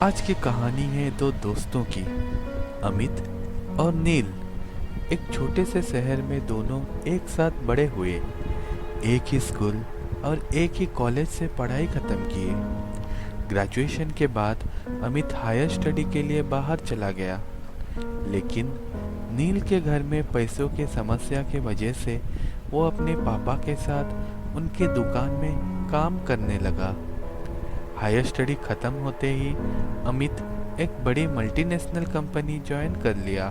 आज की कहानी है दो दोस्तों की, अमित और नील। एक छोटे से शहर में दोनों एक साथ बड़े हुए, एक ही स्कूल और एक ही कॉलेज से पढ़ाई खत्म किए। ग्रेजुएशन के बाद अमित हायर स्टडी के लिए बाहर चला गया, लेकिन नील के घर में पैसों की समस्या के वजह से वो अपने पापा के साथ उनकी दुकान में काम करने लगा। हायर स्टडी खत्म होते ही अमित एक बड़ी मल्टीनेशनल कंपनी ज्वाइन कर लिया।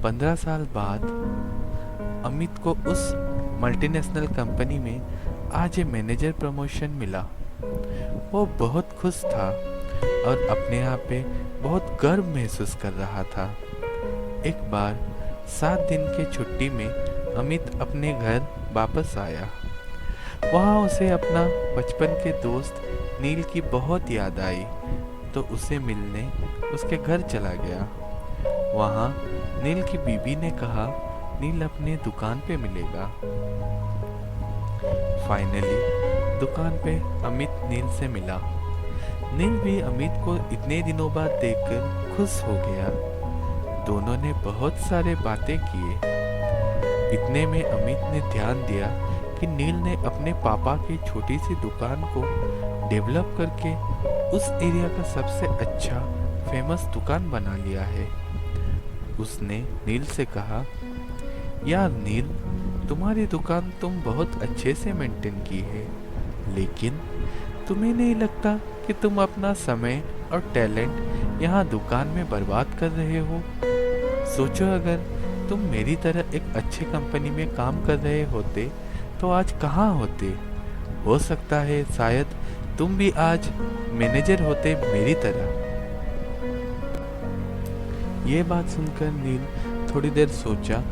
15 साल बाद अमित को उस मल्टीनेशनल कंपनी में आज मैनेजर प्रमोशन मिला। वो बहुत खुश था और अपने आप पे बहुत गर्व महसूस कर रहा था। एक बार 7 दिन की छुट्टी में अमित अपने घर वापस आया। वहाँ उसे अपना बचपन के दोस्त नील की बहुत याद आई, तो उसे मिलने उसके घर चला गया। वहाँ नील की बीवी ने कहा नील अपने दुकान पे मिलेगा। फाइनली दुकान पे अमित नील से मिला। नील भी अमित को इतने दिनों बाद देखकर खुश हो गया। दोनों ने बहुत सारे बातें किए। इतने में अमित ने ध्यान दिया कि नील ने अपने पापा की छोटी सी दुकान को डेवलप करके उस एरिया का सबसे अच्छा फेमस दुकान बना लिया है। उसने नील से कहा, यार नील, तुम्हारी दुकान तुम बहुत अच्छे से मेंटेन की है, लेकिन तुम्हें नहीं लगता कि तुम अपना समय और टैलेंट यहाँ दुकान में बर्बाद कर रहे हो? सोचो, अगर तुम मेरी तरह एक अच्छी कंपनी में काम कर रहे होते तो आज कहाँ होते? हो सकता है शायद तुम भी आज मैनेजर होते मेरी तरह। ये बात सुनकर नील थोड़ी देर सोचा।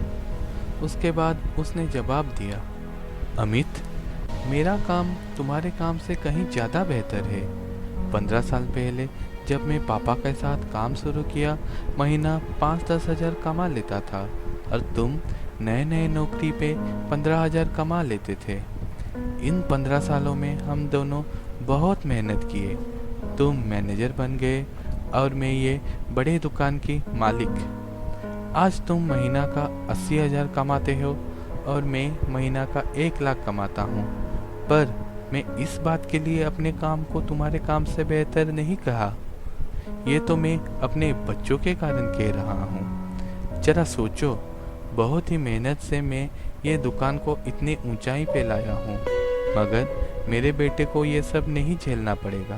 उसके बाद उसने जवाब दिया, अमित, मेरा काम तुम्हारे काम से कहीं ज़्यादा बेहतर है। 15 साल पहले जब मैं पापा के साथ काम शुरू किया, महीना 5-10 हज़ार कमा लेता था और तुम नए नए नौकरी पे 15,000 कमा लेते थे। इन 15 सालों में हम दोनों बहुत मेहनत किए। तुम मैनेजर बन गए और मैं ये बड़े दुकान की मालिक। आज तुम महीना का 80,000 कमाते हो और मैं महीना का 1 लाख कमाता हूँ। पर मैं इस बात के लिए अपने काम को तुम्हारे काम से बेहतर नहीं कहा। ये तो मैं अपने बच्चों के कारण कह रहा हूँ। जरा सोचो, बहुत ही मेहनत से मैं ये दुकान को इतनी ऊंचाई पे लाया हूँ, मगर मेरे बेटे को ये सब नहीं झेलना पड़ेगा।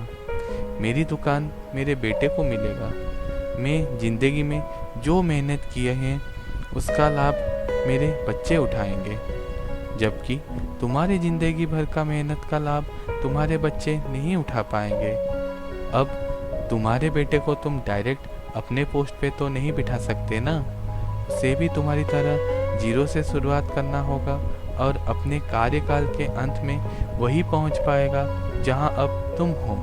मेरी दुकान मेरे बेटे को मिलेगा। मैं ज़िंदगी में जो मेहनत किए हैं उसका लाभ मेरे बच्चे उठाएंगे, जबकि तुम्हारी ज़िंदगी भर का मेहनत का लाभ तुम्हारे बच्चे नहीं उठा पाएंगे। अब तुम्हारे बेटे को तुम डायरेक्ट अपने पोस्ट पे तो नहीं बिठा सकते ना, उसे भी तुम्हारी तरह जीरो से शुरुआत करना होगा और अपने कार्यकाल के अंत में वही पहुंच पाएगा जहां अब तुम हो।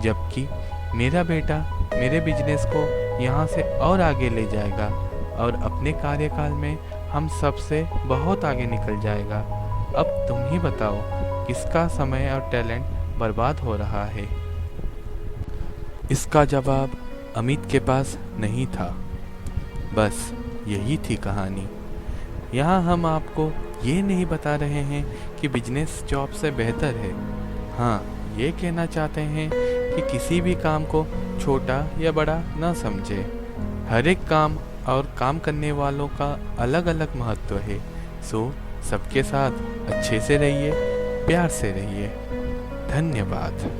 जबकि मेरा बेटा मेरे बिजनेस को यहां से और आगे ले जाएगा और अपने कार्यकाल में हम सबसे बहुत आगे निकल जाएगा। अब तुम ही बताओ, किसका समय और टैलेंट बर्बाद हो रहा है? इसका जवाब अमित के पास नहीं था। बस यही थी कहानी। यहाँ हम आपको ये नहीं बता रहे हैं कि बिजनेस जॉब से बेहतर है। हाँ, ये कहना चाहते हैं कि किसी भी काम को छोटा या बड़ा न समझे। हर एक काम और काम करने वालों का अलग अलग महत्व है। सो सबके साथ अच्छे से रहिए, प्यार से रहिए। धन्यवाद।